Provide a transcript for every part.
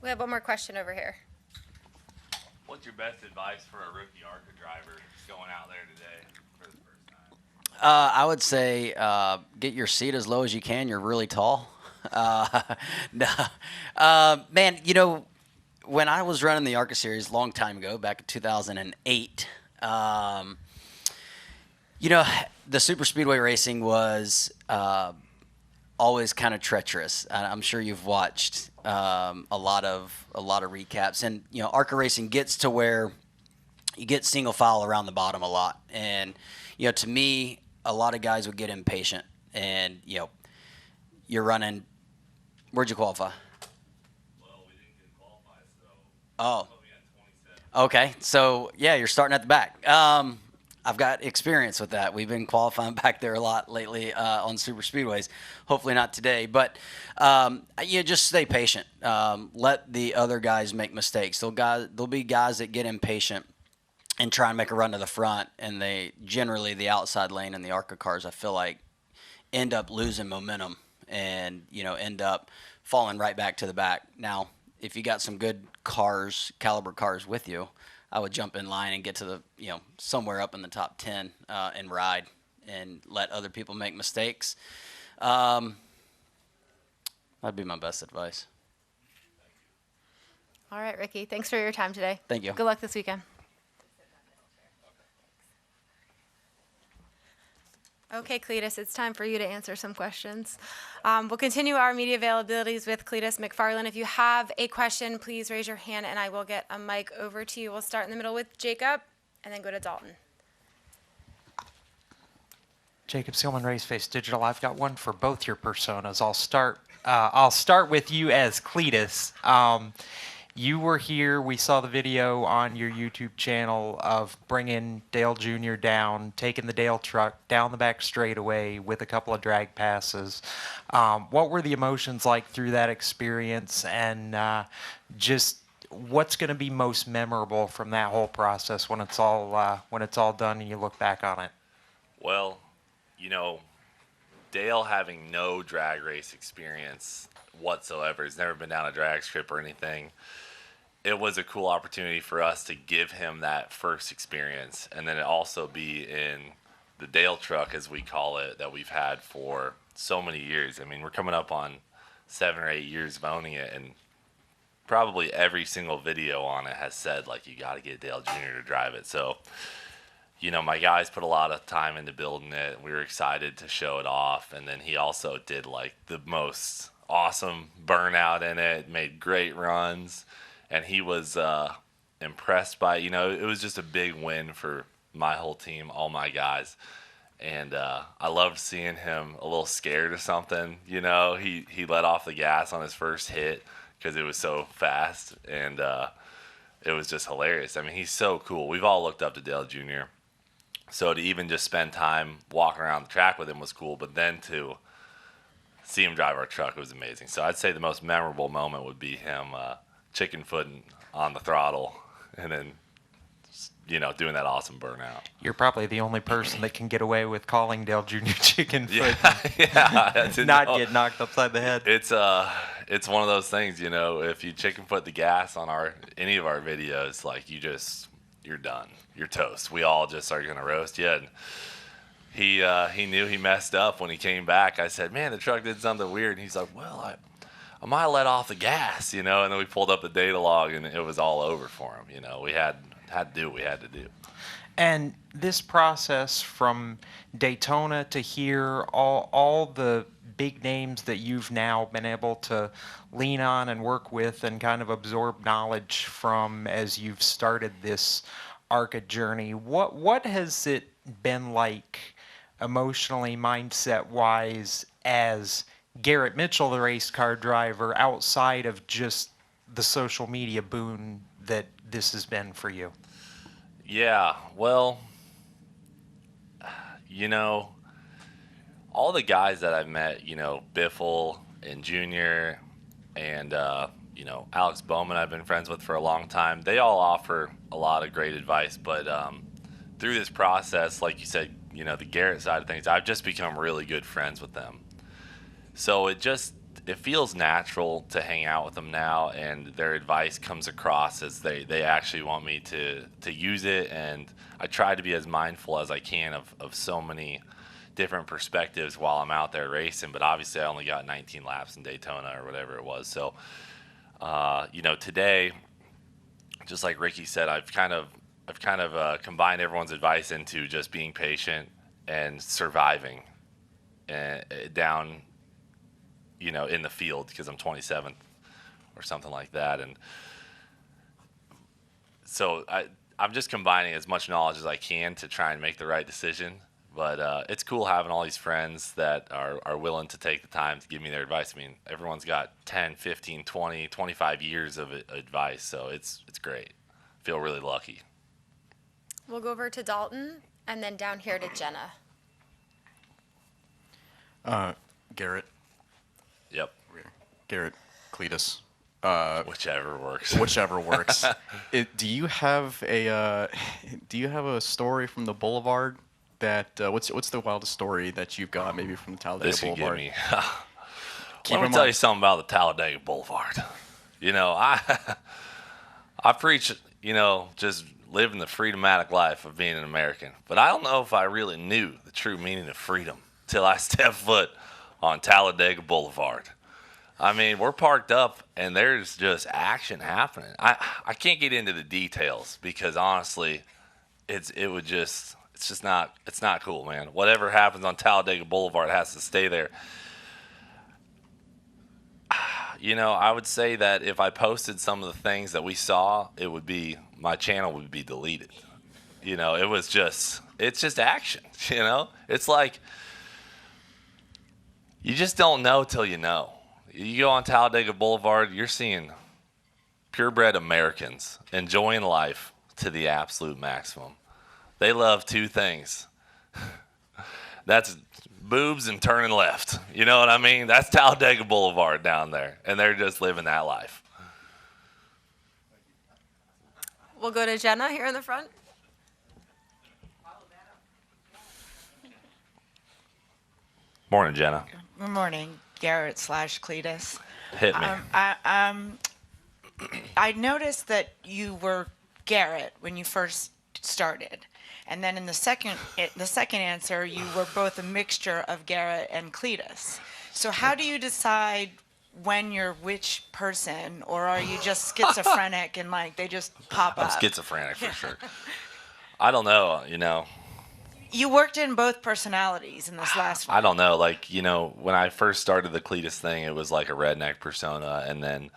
We have one more question over here. What's your best advice for a rookie ARCA driver going out there today for the first time? I would say get your seat as low as you can. You're really tall. No. Man, you know, when I was running the ARCA Series a long time ago, back in 2008, you know, the Superspeedway racing was always kind of treacherous. I'm sure you've watched a lot of recaps, and you know, ARCA racing gets to where you get single file around the bottom a lot, and you know, to me, a lot of guys would get impatient, and you know, you're running. Where'd you qualify? Well, we didn't get qualified, so Oh, we had 27. okay. So yeah, you're starting at the back. I've got experience with that. We've been qualifying back there a lot lately on super speedways. Hopefully not today, but you just stay patient. Let the other guys make mistakes. There'll be guys that get impatient and try and make a run to the front, and they generally the outside lane in the ARCA cars, I feel like, end up losing momentum and you know end up falling right back to the back. Now, if you got some good cars, caliber cars with you, I would jump in line and get to the, you know, somewhere up in the top 10 and ride and let other people make mistakes. That'd be my best advice. All right, Ricky. Thanks for your time today. Thank you. Good luck this weekend. Okay, Cleetus, it's time for you to answer some questions. We'll continue our media availabilities with Cleetus McFarland. If you have a question, please raise your hand and I will get a mic over to you. We'll start in the middle with Jacob and then go to Dalton. Jacob Seelman, Raceface Digital. I've got one for both your personas. I'll start with you as Cleetus. You were here. We saw the video on your YouTube channel of bringing Dale Jr. down, taking the Dale truck down the back straightaway with a couple of drag passes. What were the emotions like through that experience, and just what's going to be most memorable from that whole process when it's all done and you look back on it? Well, you know, Dale having no drag race experience whatsoever, he's never been down a drag strip or anything. It was a cool opportunity for us to give him that first experience, and then it also be in the Dale truck, as we call it, that we've had for so many years. I mean, we're coming up on 7 or 8 years of owning it, and probably every single video on it has said, like, you got to get Dale Jr. to drive it. So, you know, my guys put a lot of time into building it. We were excited to show it off, and then he also did, like, the most awesome burnout in it, made great runs. And he was impressed by it. You know, it was just a big win for my whole team, all my guys. And I loved seeing him a little scared or something. You know, he let off the gas on his first hit because it was so fast. And it was just hilarious. I mean, he's so cool. We've all looked up to Dale Jr. So to even just spend time walking around the track with him was cool. But then to see him drive our truck, it was amazing. So I'd say the most memorable moment would be him chicken footing on the throttle and then, you know, doing that awesome burnout. You're probably the only person that can get away with calling Dale Jr. chicken foot. Yeah, Not get knocked upside the head. It's one of those things, you know, if you chicken foot the gas on any of our videos, like you're done. You're toast. We all just are gonna roast you. And he knew he messed up when he came back. I said, man, the truck did something weird. And he's like, well, I might have let off the gas, you know, and then we pulled up the data log and it was all over for him. You know, we had to do what we had to do. And this process from Daytona to here, all the big names that you've now been able to lean on and work with and kind of absorb knowledge from as you've started this ARCA journey, what has it been like emotionally, mindset-wise, as Garrett Mitchell, the race car driver, outside of just the social media boon that this has been for you? Yeah, well, you know, all the guys that I've met, you know, Biffle and Junior and, you know, Alex Bowman I've been friends with for a long time, they all offer a lot of great advice. But through this process, like you said, you know, the Garrett side of things, I've just become really good friends with them. So it it feels natural to hang out with them now, and their advice comes across as they actually want me to use it, and I try to be as mindful as I can of so many different perspectives while I'm out there racing. But obviously I only got 19 laps in Daytona or whatever it was. So today, just like Ricky said, I've kind of combined everyone's advice into just being patient and surviving down, in the field, because I'm 27th or something like that. And so I'm just combining as much knowledge as I can to try and make the right decision. But it's cool having all these friends that are willing to take the time to give me their advice. I mean, everyone's got 10, 15, 20, 25 years of advice, so it's great. Feel really lucky. We'll go over to Dalton and then down here to Jenna. Garrett. Yep. Garrett, Cleetus. Whichever works. Whichever works. Do you have a story from the Boulevard that what's the wildest story that you've got maybe from the Talladega This could Boulevard? get me. Let me tell you something about the Talladega Boulevard. I preach, just living the freedomatic life of being an American. But I don't know if I really knew the true meaning of freedom till I stepped foot on Talladega Boulevard. I mean, we're parked up and there's just action happening. I can't get into the details because honestly, it's not cool, man. Whatever happens on Talladega Boulevard has to stay there. I would say that if I posted some of the things that we saw, my channel would be deleted. It's just action, It's like, you just don't know till you know. You go on Talladega Boulevard, you're seeing purebred Americans enjoying life to the absolute maximum. They love two things. That's boobs and turning left. You know what I mean? That's Talladega Boulevard down there, and they're just living that life. We'll go to Jenna here in the front. Morning, Jenna. Good morning, Garrett / Cleetus. Hit me. I noticed that you were Garrett when you first started, and then in the second answer, you were both a mixture of Garrett and Cleetus. So how do you decide when you're which person, or are you just schizophrenic and they just pop I'm up? schizophrenic for sure. I don't know, You worked in both personalities in this last one. I don't know. When I first started the Cleetus thing, it was like a redneck persona. And then,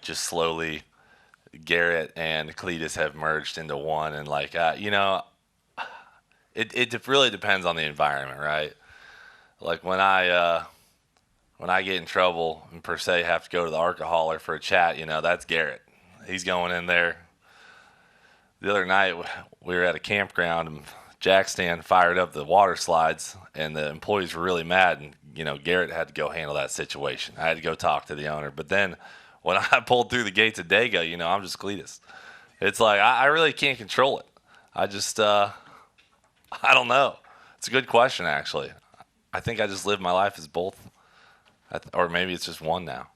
just slowly, Garrett and Cleetus have merged into one. And, it really depends on the environment, right? When I get in trouble and, per se, have to go to the ARCA hauler for a chat, that's Garrett. He's going in there. The other night, we were at a campground, and Jack Stand fired up the water slides, and the employees were really mad, and Garrett had to go handle that situation. I had to go talk to the owner. But then when I pulled through the gates of Dega, I'm just Cleetus. It's like I really can't control it. I just I don't know. It's a good question, actually. I think I just live my life as both, or maybe it's just one now.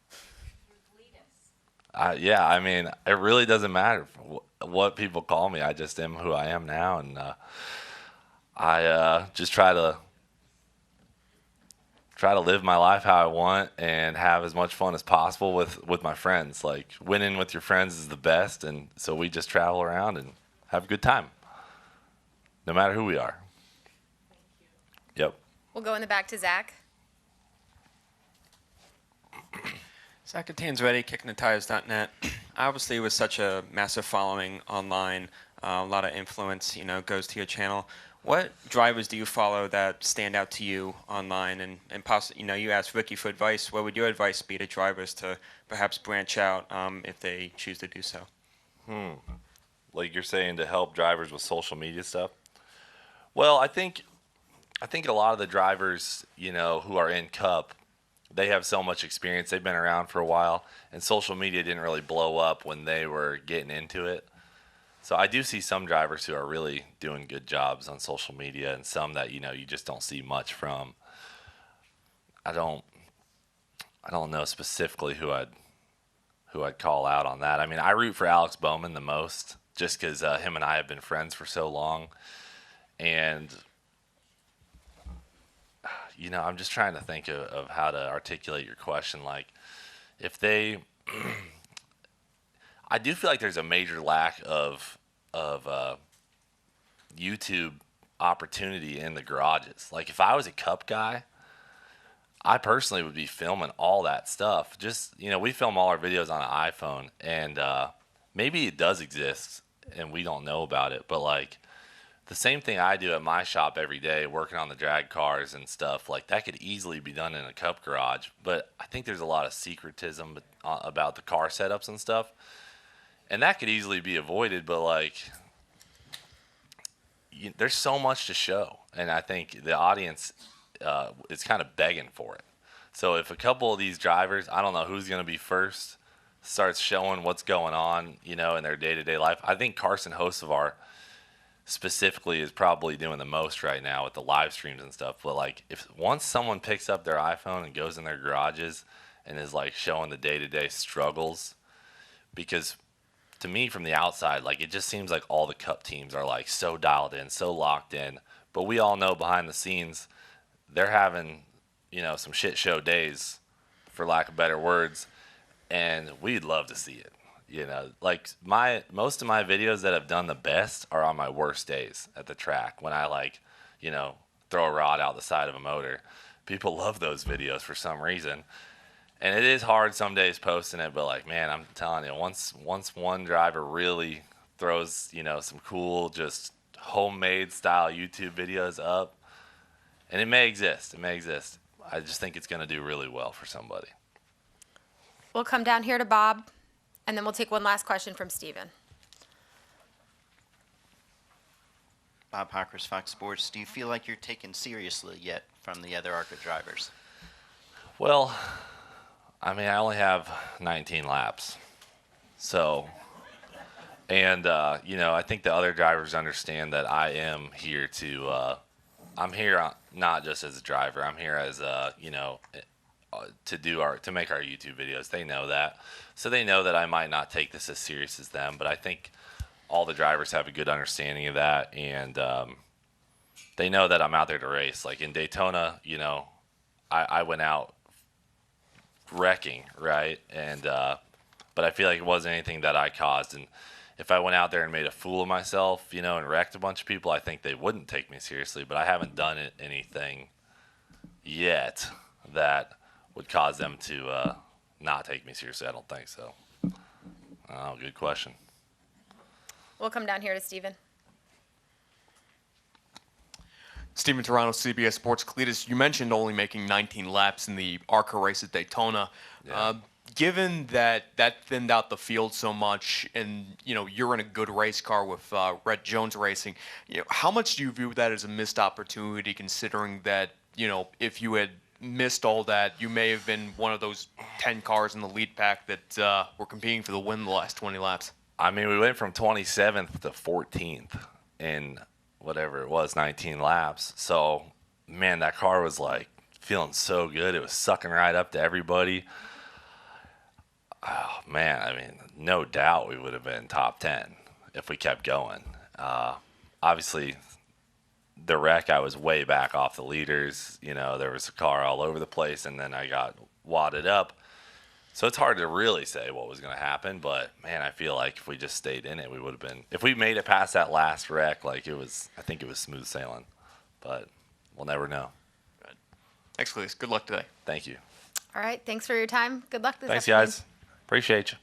It really doesn't matter what people call me. I just am who I am now, and I just try to live my life how I want and have as much fun as possible with my friends. Winning with your friends is the best, and so we just travel around and have a good time, no matter who we are. Yep. We'll go in the back to Zach. Zach Ready, kickingthetires.net. Obviously, with such a massive following online, a lot of influence, goes to your channel. What drivers do you follow that stand out to you online? And possibly, you asked Ricky for advice. What would your advice be to drivers to perhaps branch out if they choose to do so? Like you're saying, to help drivers with social media stuff? Well, I think a lot of the drivers, who are in Cup, they have so much experience. They've been around for a while, and social media didn't really blow up when they were getting into it. So I do see some drivers who are really doing good jobs on social media, and some that you just don't see much from. I I don't know specifically who I'd call out on that. I mean, I root for Alex Bowman the most, just because him and I have been friends for so long, and I'm just trying to think of how to articulate your question. Like, if they, I do feel like there's a major lack of YouTube opportunity in the garages. Like, if I was a Cup guy, I personally would be filming all that stuff. Just, we film all our videos on an iPhone, and maybe it does exist and we don't know about it, but like the same thing I do at my shop every day, working on the drag cars and stuff, like that could easily be done in a Cup garage. But I think there's a lot of secretism about the car setups and stuff, and that could easily be avoided. But like, there's so much to show, and I think the audience is kind of begging for it. So if a couple of these drivers, I don't know who's going to be first, starts showing what's going on, in their day-to-day life. I think Carson Hocevar specifically is probably doing the most right now with the live streams and stuff. But like, if once someone picks up their iPhone and goes in their garages and is like showing the day-to-day struggles, because to me from the outside, like, it just seems like all the Cup teams are like so dialed in, so locked in, but we all know behind the scenes they're having, some shit show days, for lack of better words, and we'd love to see it. Like most of my videos that have done the best are on my worst days at the track, when I throw a rod out the side of a motor. People love those videos for some reason, and it is hard some days posting it. But like, man, I'm telling you, once one driver really throws some cool, just homemade style YouTube videos up, and it may exist. I just think it's going to do really well for somebody. We'll come down here to Bob, and then we'll take one last question from Steven. Bob Hockers, Fox Sports. Do you feel like you're taken seriously yet from the other ARCA drivers? Well, I mean, I only have 19 laps. So, and, I think the other drivers understand that I am here I'm here not just as a driver. I'm here as to make our YouTube videos. They know that. So they know that I might not take this as serious as them, but I think all the drivers have a good understanding of that, and they know that I'm out there to race. Like in Daytona, I went out wrecking, right? And but I feel like it wasn't anything that I caused, and if I went out there and made a fool of myself, and wrecked a bunch of people, I think they wouldn't take me seriously. But I haven't done anything yet that would cause them to not take me seriously. I don't think so. Oh, good question. We'll come down here to Steven. Steven Toronto, CBS Sports. Cleetus, you mentioned only making 19 laps in the ARCA race at Daytona. Yeah. Given that thinned out the field so much, and you're in a good race car with Rhett Jones Racing, how much do you view that as a missed opportunity, considering that if you had missed all that, you may have been one of those 10 cars in the lead pack that were competing for the win the last 20 laps? I mean, we went from 27th to 14th in whatever it was, 19 laps. So, man, that car was like feeling so good. It was sucking right up to everybody. Oh, man, I mean, no doubt we would have been top 10 if we kept going. Obviously, the wreck, I was way back off the leaders. There was a car all over the place, and then I got wadded up. So it's hard to really say what was going to happen, but, man, I feel like if we just stayed in it, we would have been – if we made it past that last wreck, I think it was smooth sailing. But we'll never know. Thanks, Cleetus. Good luck today. Thank you. All right. Thanks for your time. Good luck this Thanks, afternoon. guys. Appreciate you.